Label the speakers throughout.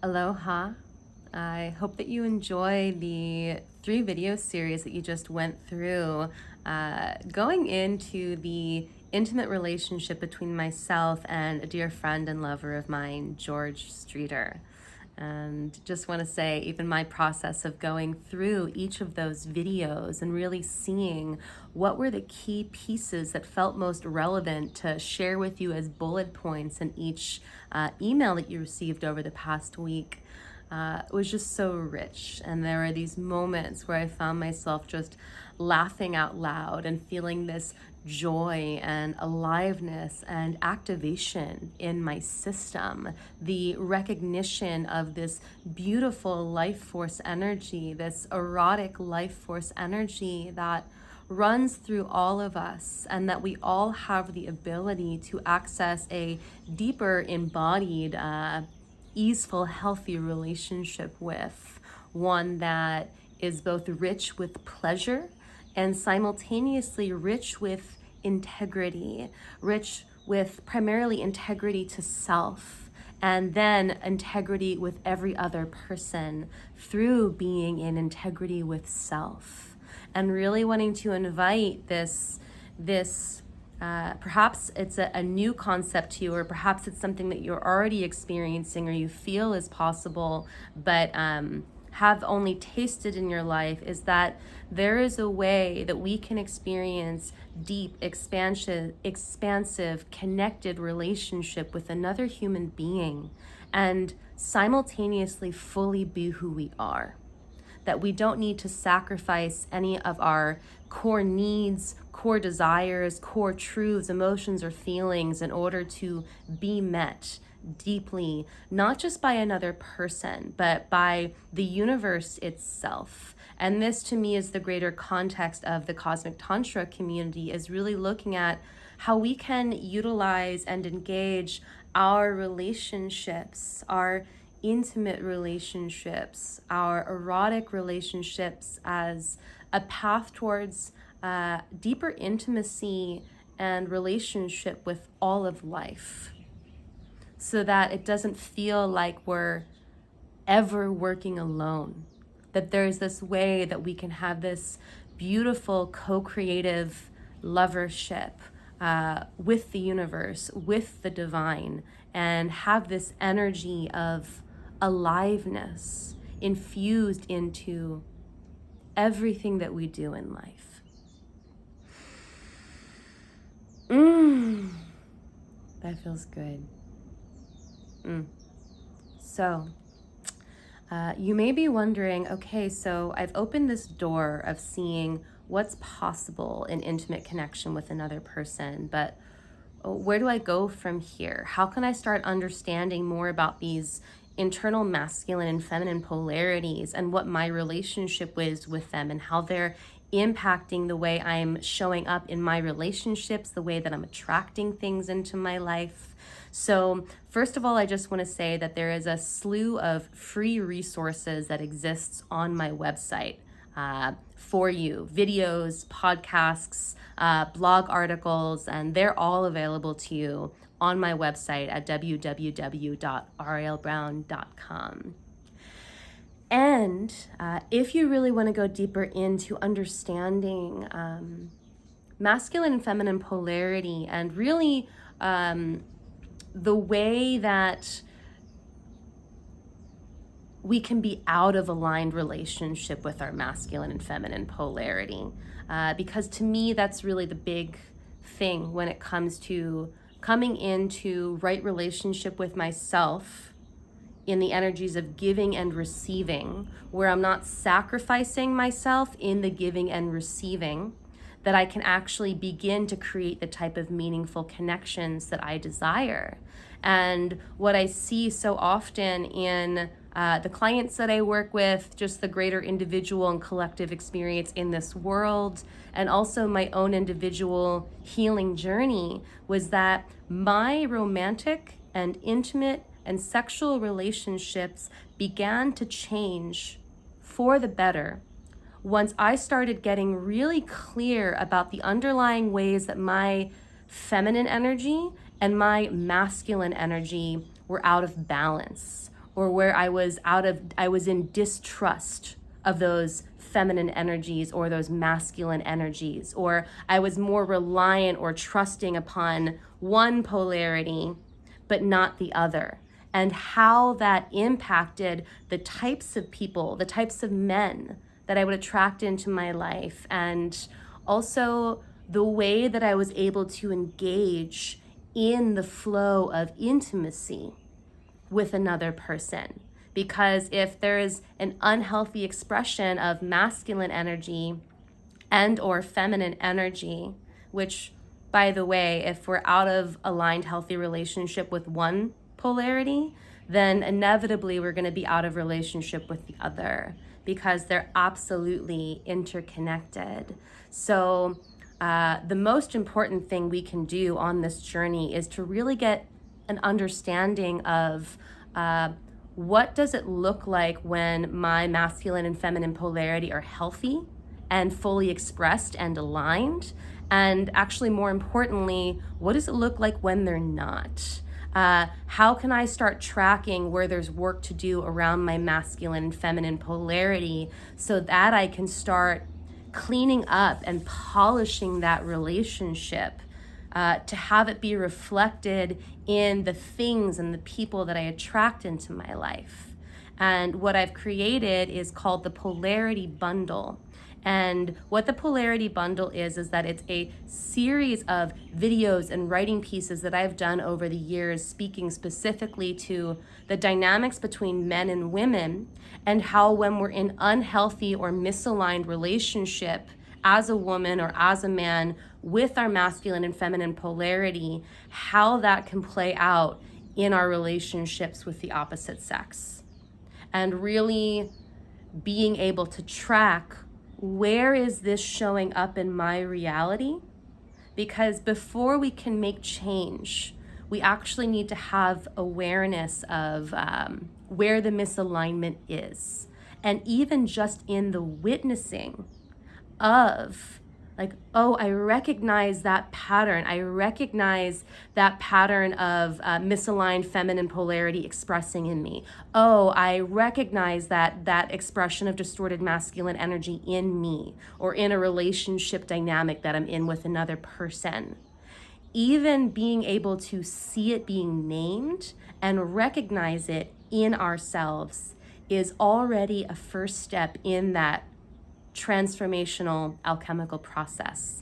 Speaker 1: Aloha. I hope that you enjoy the 3 video series that you just went through, going into the intimate relationship between myself and a dear friend and lover of mine, George Streeter. And just want to say, even my process of going through each of those videos and really seeing what were the key pieces that felt most relevant to share with you as bullet points in each email that you received over the past week was just so rich. And there were these moments where I found myself just laughing out loud and feeling this joy and aliveness and activation in my system. The recognition of this beautiful life force energy, this erotic life force energy that runs through all of us, and that we all have the ability to access a deeper embodied easeful, healthy relationship with, one that is both rich with pleasure and simultaneously rich with integrity, rich with primarily integrity to self, and then integrity with every other person through being in integrity with self. And really wanting to invite this perhaps it's a new concept to you, or perhaps it's something that you're already experiencing or you feel is possible, but have only tasted in your life, is that there is a way that we can experience deep, expansive, connected relationship with another human being and simultaneously fully be who we are. That we don't need to sacrifice any of our core needs, core desires, core truths, emotions, or feelings in order to be met deeply, not just by another person, but by the universe itself. And this, to me, is the greater context of the Cosmic Tantra community, is really looking at how we can utilize and engage our relationships, our intimate relationships, our erotic relationships, as a path towards deeper intimacy and relationship with all of life, so that it doesn't feel like we're ever working alone. That there's this way that we can have this beautiful co-creative lovership with the universe, with the divine, and have this energy of aliveness infused into everything that we do in life. That feels good. So, you may be wondering, okay, so I've opened this door of seeing what's possible in intimate connection with another person, but where do I go from here? How can I start understanding more about these internal masculine and feminine polarities and what my relationship is with them and how they're impacting the way I'm showing up in my relationships, the way that I'm attracting things into my life? So, first of all, I just want to say that there is a slew of free resources that exists on my website for you: videos, podcasts, blog articles, and they're all available to you on my website at www.arielbrown.com. And if you really want to go deeper into understanding masculine and feminine polarity, and really the way that we can be out of aligned relationship with our masculine and feminine polarity, because to me that's really the big thing when it comes to coming into right relationship with myself in the energies of giving and receiving, where I'm not sacrificing myself in the giving and receiving, that I can actually begin to create the type of meaningful connections that I desire. And what I see so often in the clients that I work with, just the greater individual and collective experience in this world, and also my own individual healing journey, was that my romantic and intimate and sexual relationships began to change for the better once I started getting really clear about the underlying ways that my feminine energy and my masculine energy were out of balance, or where I was in distrust of those feminine energies or those masculine energies, or I was more reliant or trusting upon one polarity but not the other, and how that impacted the types of people, the types of men that I would attract into my life, and also the way that I was able to engage in the flow of intimacy with another person. Because if there's an unhealthy expression of masculine energy and or feminine energy, which, by the way, if we're out of aligned healthy relationship with one polarity, then inevitably we're going to be out of relationship with the other, because they're absolutely interconnected. So the most important thing we can do on this journey is to really get an understanding of what does it look like when my masculine and feminine polarity are healthy and fully expressed and aligned, and actually more importantly, what does it look like when they're not? How can I start tracking where there's work to do around my masculine and feminine polarity so that I can start cleaning up and polishing that relationship to have it be reflected in the things and the people that I attract into my life. And what I've created is called the Polarity Bundle. And what the Polarity Bundle is that it's a series of videos and writing pieces that I've done over the years, speaking specifically to the dynamics between men and women, and how when we're in unhealthy or misaligned relationship as a woman or as a man with our masculine and feminine polarity, how that can play out in our relationships with the opposite sex. And really being able to track, where is this showing up in my reality? Because before we can make change, we actually need to have awareness of where the misalignment is. And even just in the witnessing of, like, oh, I recognize that pattern. I recognize that pattern of misaligned feminine polarity expressing in me. Oh, I recognize that expression of distorted masculine energy in me, or in a relationship dynamic that I'm in with another person. Even being able to see it being named and recognize it in ourselves is already a first step in that transformational alchemical process.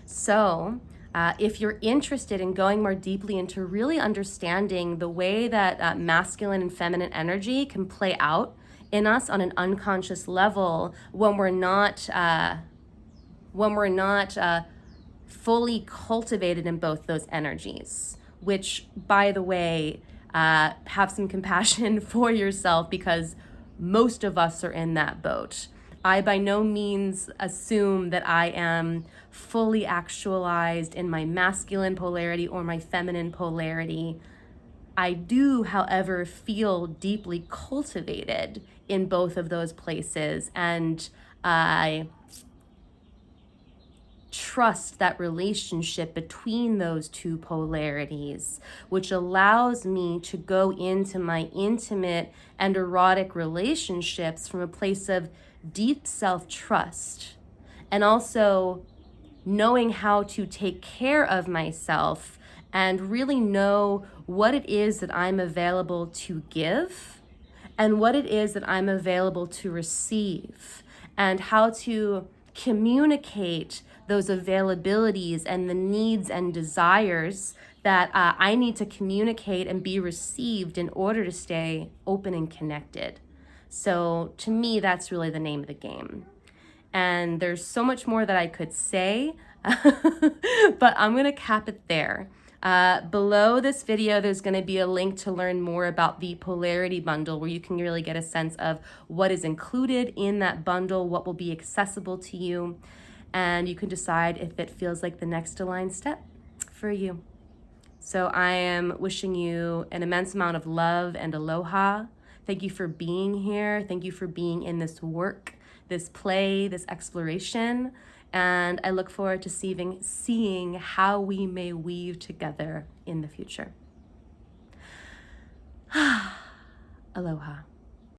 Speaker 1: So if you're interested in going more deeply into really understanding the way that masculine and feminine energy can play out in us on an unconscious level when we're not fully cultivated in both those energies, which, by the way, have some compassion for yourself, because most of us are in that boat. I by no means assume that I am fully actualized in my masculine polarity or my feminine polarity. I do, however, feel deeply cultivated in both of those places, and I trust that relationship between those two polarities, which allows me to go into my intimate and erotic relationships from a place of deep self-trust, and also knowing how to take care of myself and really know what it is that I'm available to give and what it is that I'm available to receive, and how to communicate those availabilities and the needs and desires that I need to communicate and be received in order to stay open and connected. So to me, that's really the name of the game. And there's so much more that I could say, but I'm going to cap it there. Below this video, there's going to be a link to learn more about the Polarity Bundle, where you can really get a sense of what is included in that bundle, what will be accessible to you, and you can decide if it feels like the next aligned step for you. So I am wishing you an immense amount of love and aloha. Thank you for being here. Thank you for being in this work, this play, this exploration. And I look forward to seeing how we may weave together in the future. Aloha.